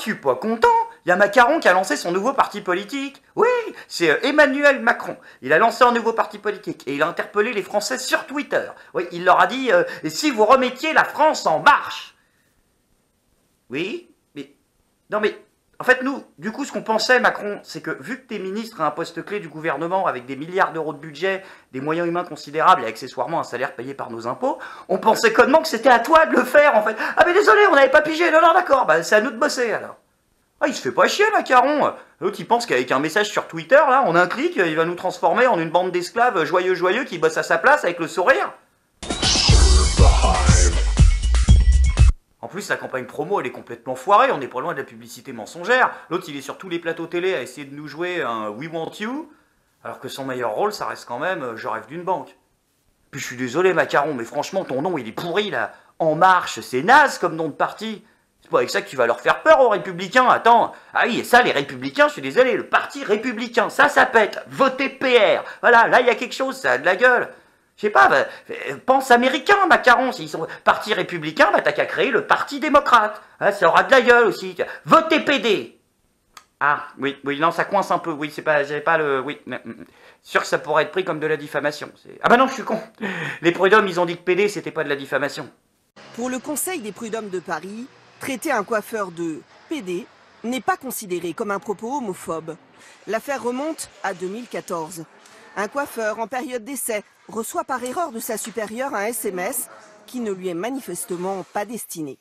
je suis pas content. Il y a Macron qui a lancé son nouveau parti politique. Oui, c'est Emmanuel Macron. Il a lancé un nouveau parti politique et il a interpellé les Français sur Twitter. Oui, il leur a dit et si vous remettiez la France en marche. Oui, mais... Non mais... En fait, nous, du coup, ce qu'on pensait, Macron, c'est que vu que t'es ministre à un poste clé du gouvernement avec des milliards d'euros de budget, des moyens humains considérables et accessoirement un salaire payé par nos impôts, on pensait connement que c'était à toi de le faire, en fait. Ah mais désolé, on n'avait pas pigé, non, non, d'accord, bah c'est à nous de bosser, alors. Ah, il se fait pas chier, Macron. L'autre, il pense qu'avec un message sur Twitter, là, en un clic, il va nous transformer en une bande d'esclaves joyeux qui bossent à sa place avec le sourire. En plus, la campagne promo, elle est complètement foirée, on n'est pas loin de la publicité mensongère. L'autre, il est sur tous les plateaux télé à essayer de nous jouer un We Want You, alors que son meilleur rôle, ça reste quand même Je rêve d'une banque. Puis je suis désolé, Macron, mais franchement, ton nom, il est pourri, là. En Marche, c'est naze comme nom de parti. C'est pas avec ça que tu vas leur faire peur aux Républicains, attends. Ah oui, et ça, les Républicains, je suis désolé, le parti républicain, ça pète. Votez PR. Voilà, là, il y a quelque chose, ça a de la gueule. Je sais pas, bah, pense américain, Macron, s'ils sont parti républicain, bah t'as qu'à créer le parti démocrate. Hein, ça aura de la gueule aussi. Votez PD. Ah, oui, non, ça coince un peu, oui, c'est pas, j'avais pas le... Oui, sûr que ça pourrait être pris comme de la diffamation. Ah bah non, je suis con. Les prud'hommes, ils ont dit que PD, c'était pas de la diffamation. Pour le Conseil des prud'hommes de Paris, traiter un coiffeur de PD n'est pas considéré comme un propos homophobe. L'affaire remonte à 2014. Un coiffeur en période d'essai reçoit par erreur de sa supérieure un SMS qui ne lui est manifestement pas destiné.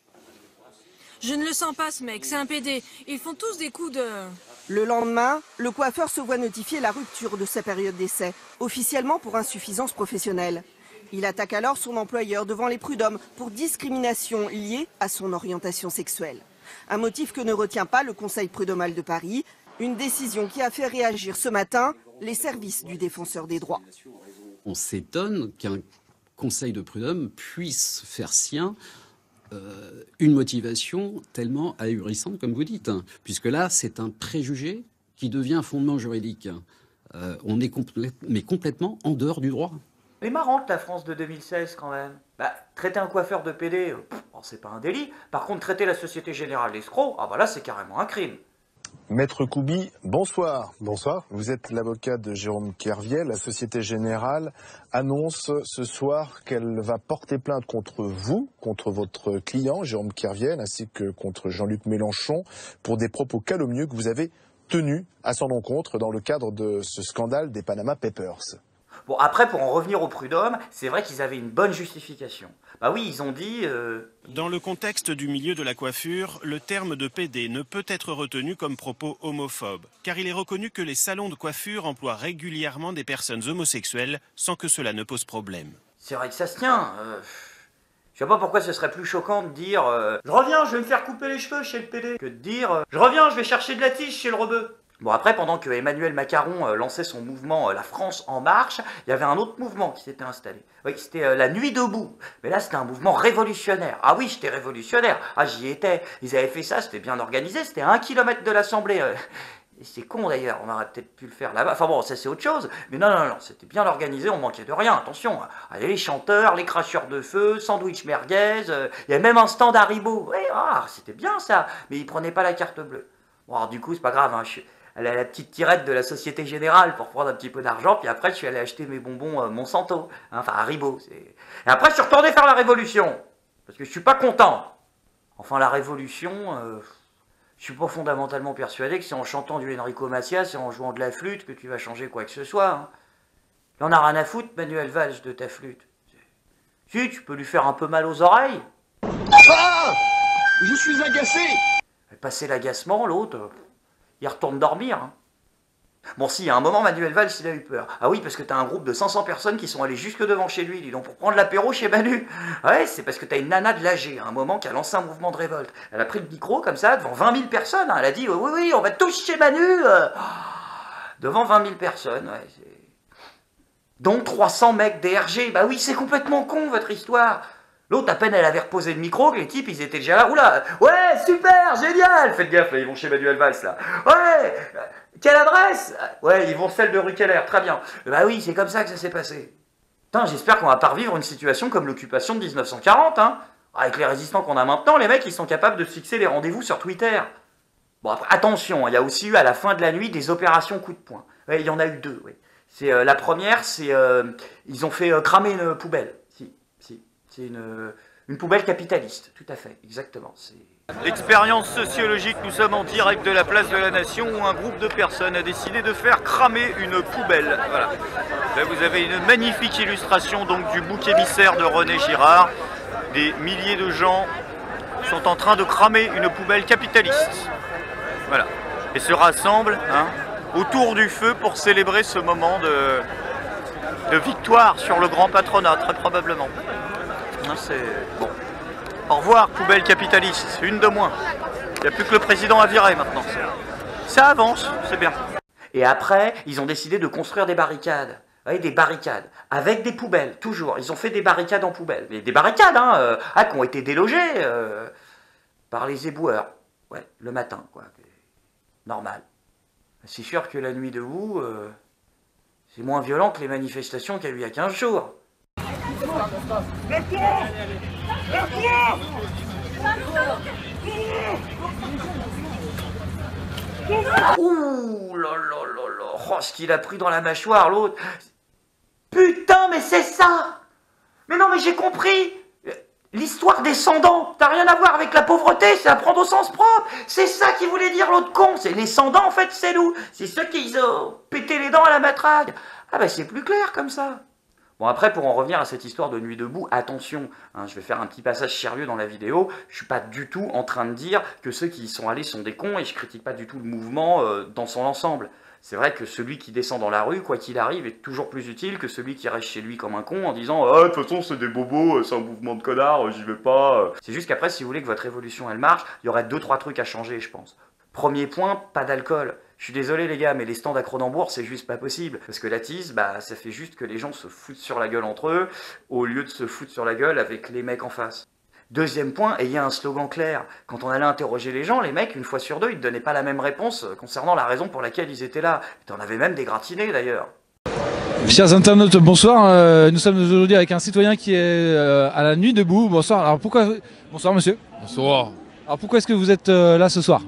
Je ne le sens pas ce mec, c'est un PD. Ils font tous des coups de... Le lendemain, le coiffeur se voit notifier la rupture de sa période d'essai, officiellement pour insuffisance professionnelle. Il attaque alors son employeur devant les prud'hommes pour discrimination liée à son orientation sexuelle. Un motif que ne retient pas le Conseil prud'homal de Paris, une décision qui a fait réagir ce matin les services du défenseur des droits. On s'étonne qu'un conseil de prud'homme puisse faire sien une motivation tellement ahurissante, comme vous dites, hein, puisque là, c'est un préjugé qui devient un fondement juridique. On est complètement en dehors du droit. Elle est marrante, la France de 2016, quand même. Bah, traiter un coiffeur de PD, c'est pas un délit. Par contre, traiter la Société Générale d'escroc, ah bah là, c'est carrément un crime. Maître Koubi, bonsoir. Bonsoir. Vous êtes l'avocat de Jérôme Kerviel. La Société Générale annonce ce soir qu'elle va porter plainte contre vous, contre votre client Jérôme Kerviel, ainsi que contre Jean-Luc Mélenchon, pour des propos calomnieux que vous avez tenus à son encontre dans le cadre de ce scandale des Panama Papers. Bon, après, pour en revenir aux prud'hommes, c'est vrai qu'ils avaient une bonne justification. Bah oui, ils ont dit... Dans le contexte du milieu de la coiffure, le terme de PD ne peut être retenu comme propos homophobe, car il est reconnu que les salons de coiffure emploient régulièrement des personnes homosexuelles sans que cela ne pose problème. C'est vrai que ça se tient. Je sais pas pourquoi ce serait plus choquant de dire je reviens, je vais me faire couper les cheveux chez le PD, que de dire je reviens, je vais chercher de la tige chez le rebeu. Bon, après, pendant que Emmanuel Macron lançait son mouvement La France en marche, il y avait un autre mouvement qui s'était installé. Oui, c'était la Nuit debout. Mais là, c'était un mouvement révolutionnaire. Ah oui, j'étais révolutionnaire. Ah, j'y étais. Ils avaient fait ça, c'était bien organisé. C'était à 1 kilomètre de l'Assemblée. Et c'est con d'ailleurs, on aurait peut-être pu le faire là-bas. Enfin bon, ça c'est autre chose. Mais non, c'était bien organisé, on manquait de rien. Attention, allez, les chanteurs, les cracheurs de feu, sandwich merguez. Il y avait même un stand Haribo. Oui, c'était bien ça. Mais ils prenaient pas la carte bleue. Bon, alors, du coup, c'est pas grave, hein, elle a la petite tirette de la Société Générale pour prendre un petit peu d'argent, puis après je suis allé acheter mes bonbons Monsanto, hein, enfin Haribo. Et après je suis retourné faire la révolution, parce que je suis pas content. Enfin la révolution, je suis pas fondamentalement persuadé que c'est en chantant du Enrico Macias et en jouant de la flûte que tu vas changer quoi que ce soit. Hein. Il en a rien à foutre, Manuel Valls, de ta flûte. Si, tu peux lui faire un peu mal aux oreilles. Ah! Je suis agacé! Passer l'agacement, l'autre... il retourne dormir. Hein. Bon, si, à un moment, Manuel Valls, il a eu peur. Ah oui, parce que t'as un groupe de 500 personnes qui sont allées jusque devant chez lui, dis donc, pour prendre l'apéro chez Manu. Ouais, c'est parce que t'as une nana de l'AG, à un moment, qui a lancé un mouvement de révolte. Elle a pris le micro, comme ça, devant 20 000 personnes. Hein. Elle a dit, oui, on va tous chez Manu. Devant 20 000 personnes, ouais. Donc 300 mecs DRG. Bah oui, c'est complètement con, votre histoire. L'autre, à peine elle avait reposé le micro, que les types, ils étaient déjà là. Oula, ouais, super, génial. Faites gaffe, là, ils vont chez Manuel Valls, là. Ouais, quelle adresse? Ouais, ils vont celle de rue Keller, très bien. Bah oui, c'est comme ça que ça s'est passé. Putain, j'espère qu'on va pas revivre une situation comme l'occupation de 1940, hein. Avec les résistants qu'on a maintenant, les mecs, ils sont capables de fixer les rendez-vous sur Twitter. Bon, après, attention, il y a aussi eu à la fin de la nuit des opérations coup de poing. Ouais, il y en a eu deux, oui. La première, c'est ils ont fait cramer une poubelle. C'est une poubelle capitaliste, tout à fait, exactement. Expérience sociologique, nous sommes en direct de la place de la Nation où un groupe de personnes a décidé de faire cramer une poubelle. Voilà. Là, vous avez une magnifique illustration donc du bouc émissaire de René Girard. Des milliers de gens sont en train de cramer une poubelle capitaliste. Voilà. Et se rassemblent autour du feu pour célébrer ce moment de victoire sur le grand patronat, très probablement. C'est bon. Au revoir, poubelle capitaliste, une de moins. Il n'y a plus que le président à virer maintenant. Ça avance, c'est bien. Et après, ils ont décidé de construire des barricades. Oui, des barricades, avec des poubelles, toujours. Ils ont fait des barricades en poubelle. Mais des barricades, qui ont été délogées par les éboueurs. Ouais, le matin, quoi. Normal. C'est sûr que la nuit debout, c'est moins violent que les manifestations qu'il y a eu il y a 15 jours. Ouh là là là là, oh, ce qu'il a pris dans la mâchoire, l'autre. Putain, mais c'est ça! Mais non, mais j'ai compris! L'histoire des sans-dents, t'as rien à voir avec la pauvreté, c'est à prendre au sens propre. C'est ça qu'il voulait dire l'autre con. C'est les sans-dents, en fait, c'est nous. C'est ceux qui ont pété les dents à la matraque. Ah bah c'est plus clair comme ça. Bon, après, pour en revenir à cette histoire de nuit debout, attention, je vais faire un petit passage sérieux dans la vidéo. Je suis pas du tout en train de dire que ceux qui y sont allés sont des cons et je critique pas du tout le mouvement dans son ensemble. C'est vrai que celui qui descend dans la rue, quoi qu'il arrive, est toujours plus utile que celui qui reste chez lui comme un con en disant « Ah, de toute façon, c'est des bobos, c'est un mouvement de connards, j'y vais pas. » C'est juste qu'après, si vous voulez que votre évolution, elle marche, il y aurait 2-3 trucs à changer, je pense. Premier point, pas d'alcool. Je suis désolé les gars, mais les stands à Cronenbourg, c'est juste pas possible. Parce que la tease, ça fait juste que les gens se foutent sur la gueule entre eux, au lieu de se foutre sur la gueule avec les mecs en face. Deuxième point, ayez un slogan clair. Quand on allait interroger les gens, les mecs, une fois sur deux, ils ne donnaient pas la même réponse concernant la raison pour laquelle ils étaient là. T'en avais même des gratinés d'ailleurs. Chers internautes, bonsoir. Nous sommes aujourd'hui avec un citoyen qui est à la nuit debout. Bonsoir. Alors pourquoi... Bonsoir monsieur. Bonsoir. Alors pourquoi est-ce que vous êtes là ce soir?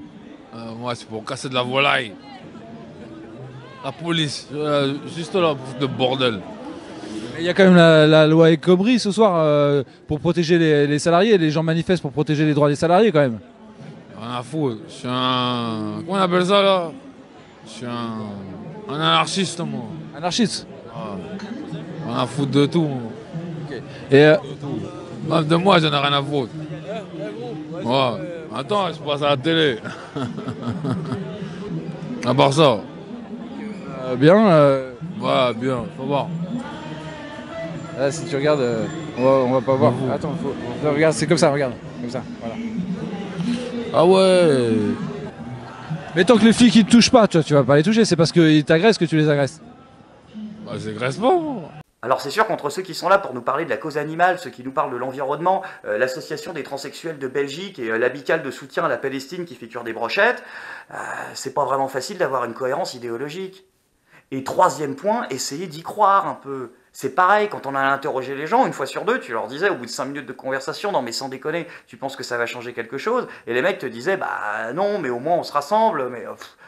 Moi c'est pour casser de la volaille. La police, juste là, pour de bordel. Il y a quand même la loi El Khomri ce soir pour protéger les salariés. Les gens manifestent pour protéger les droits des salariés quand même. Rien à foutre. Je suis un... Comment on appelle ça là? Je suis un anarchiste moi. Anarchiste? Rien à foutre de tout. Okay. Et même de moi j'en ai rien à foutre. Ouais. Attends, je passe à la télé. À part ça. Bien. Ouais, bien, faut voir. Là, si tu regardes, on va pas voir. Attends, regarde, c'est comme ça, regarde. Comme ça, voilà. Ah ouais. Mais tant que les filles qui te touchent pas, tu vas pas les toucher, c'est parce qu'ils t'agressent que tu les agresses. Bah, je les agresse pas, moi. Alors c'est sûr qu'entre ceux qui sont là pour nous parler de la cause animale, ceux qui nous parlent de l'environnement, l'association des transsexuels de Belgique et l'amicale de soutien à la Palestine qui fait cuire des brochettes, c'est pas vraiment facile d'avoir une cohérence idéologique. Et troisième point, essayez d'y croire un peu. C'est pareil, quand on a interrogé les gens, une fois sur deux, tu leur disais au bout de 5 minutes de conversation, non mais sans déconner, tu penses que ça va changer quelque chose? Et les mecs te disaient, bah non, mais au moins on se rassemble, mais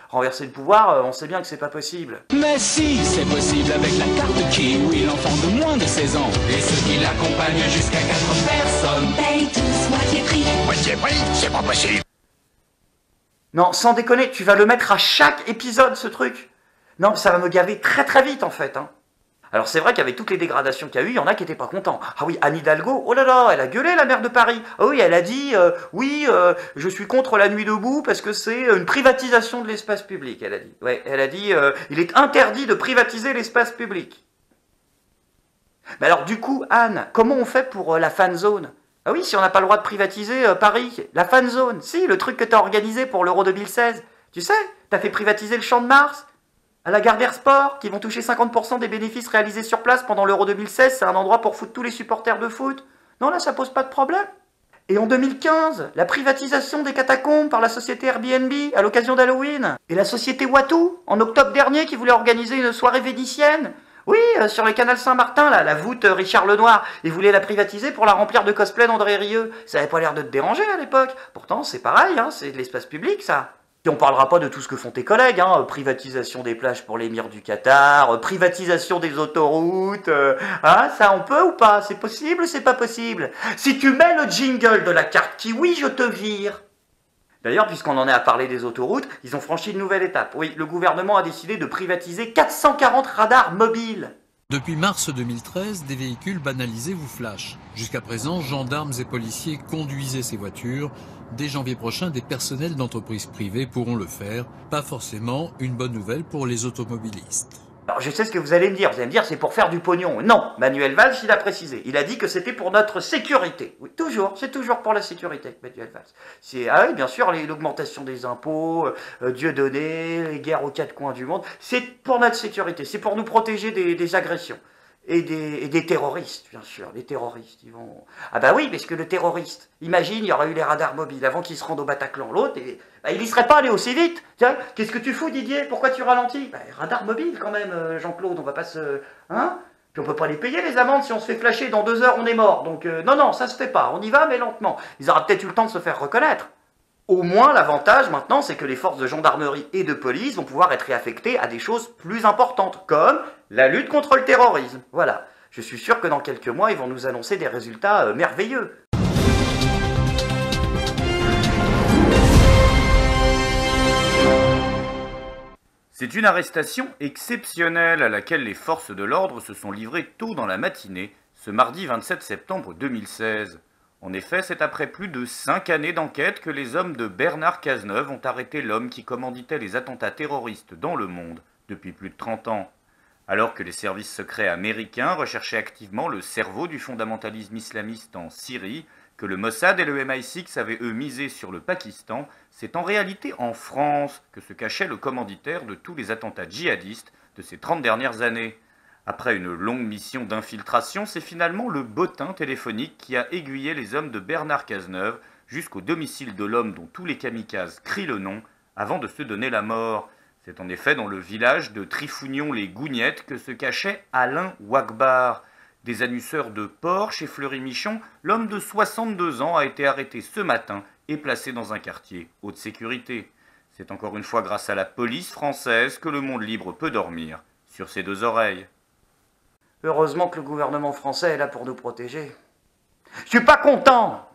renverser le pouvoir, on sait bien que c'est pas possible. Mais si, c'est possible avec la carte Kiwi, l'enfant de moins de 16 ans. Et ceux qui l'accompagnent jusqu'à 4 personnes. Paye tous moitié prix. Moitié prix, c'est pas possible. Non, sans déconner, tu vas le mettre à chaque épisode ce truc. Non, ça va me gaver très très vite en fait, Alors c'est vrai qu'avec toutes les dégradations qu'il y a eu, il y en a qui n'étaient pas contents. Ah oui, Anne Hidalgo, oh là là, elle a gueulé la maire de Paris. Ah oui, elle a dit, je suis contre la nuit debout parce que c'est une privatisation de l'espace public, elle a dit. Ouais, elle a dit, il est interdit de privatiser l'espace public. Mais alors du coup, Anne, comment on fait pour la fan zone? Ah oui, si on n'a pas le droit de privatiser Paris, la fan zone, si, le truc que t'as organisé pour l'Euro 2016. Tu sais, t'as fait privatiser le Champ de Mars à la Gardère Sport, qui vont toucher 50% des bénéfices réalisés sur place pendant l'Euro 2016, c'est un endroit pour foutre tous les supporters de foot. Non, là, ça pose pas de problème. Et en 2015, la privatisation des catacombes par la société Airbnb à l'occasion d'Halloween. Et la société Watu, en octobre dernier, qui voulait organiser une soirée vénitienne. Oui, sur le canal Saint-Martin, là, la voûte Richard Lenoir. Ils voulaient la privatiser pour la remplir de cosplay d'André Rieu. Ça avait pas l'air de te déranger à l'époque. Pourtant, c'est pareil, c'est de l'espace public, ça. Puis on parlera pas de tout ce que font tes collègues, hein, privatisation des plages pour l'émir du Qatar, privatisation des autoroutes, hein, ça on peut ou pas? C'est possible ou c'est pas possible? Si tu mets le jingle de la carte Kiwi, je te vire. D'ailleurs, puisqu'on en est à parler des autoroutes, ils ont franchi une nouvelle étape. Oui, le gouvernement a décidé de privatiser 440 radars mobiles. Depuis mars 2013, des véhicules banalisés vous flashent. Jusqu'à présent, gendarmes et policiers conduisaient ces voitures. Dès janvier prochain, des personnels d'entreprises privées pourront le faire. Pas forcément une bonne nouvelle pour les automobilistes. Alors je sais ce que vous allez me dire c'est pour faire du pognon. Non, Manuel Valls il a précisé, il a dit que c'était pour notre sécurité. Oui, c'est toujours pour la sécurité, Manuel Valls. Ah oui, bien sûr, l'augmentation des impôts, Dieudonné, les guerres aux quatre coins du monde, c'est pour notre sécurité, c'est pour nous protéger des agressions. Et des terroristes, bien sûr, les terroristes, ils vont... Ah bah oui, parce que le terroriste, imagine, il y aurait eu les radars mobiles avant qu'ils se rendent au Bataclan, l'autre, il y serait pas allé aussi vite. Tiens, qu'est-ce que tu fous, Didier? Pourquoi tu ralentis? Radar mobile quand même, Jean-Claude, on va pas se... Hein? Puis on peut pas les payer, les amendes, si on se fait flasher, dans 2 heures, on est mort. Donc non, ça se fait pas, on y va, mais lentement. Ils auraient peut-être eu le temps de se faire reconnaître. Au moins, l'avantage maintenant, c'est que les forces de gendarmerie et de police vont pouvoir être réaffectées à des choses plus importantes, comme la lutte contre le terrorisme. Voilà. Je suis sûr que dans quelques mois, ils vont nous annoncer des résultats merveilleux. C'est une arrestation exceptionnelle à laquelle les forces de l'ordre se sont livrées tôt dans la matinée, ce mardi 27 septembre 2016. En effet, c'est après plus de 5 années d'enquête que les hommes de Bernard Cazeneuve ont arrêté l'homme qui commanditait les attentats terroristes dans le monde depuis plus de 30 ans. Alors que les services secrets américains recherchaient activement le cerveau du fondamentalisme islamiste en Syrie, que le Mossad et le MI6 avaient eux misé sur le Pakistan, c'est en réalité en France que se cachait le commanditaire de tous les attentats djihadistes de ces 30 dernières années. Après une longue mission d'infiltration, c'est finalement le bottin téléphonique qui a aiguillé les hommes de Bernard Cazeneuve jusqu'au domicile de l'homme dont tous les kamikazes crient le nom avant de se donner la mort. C'est en effet dans le village de Trifougnon-les-Gougnettes que se cachait Alain Ouakbar. Des annusseurs de porc chez Fleury-Michon, l'homme de 62 ans a été arrêté ce matin et placé dans un quartier haute sécurité. C'est encore une fois grâce à la police française que le monde libre peut dormir sur ses 2 oreilles. Heureusement que le gouvernement français est là pour nous protéger. Je suis pas content!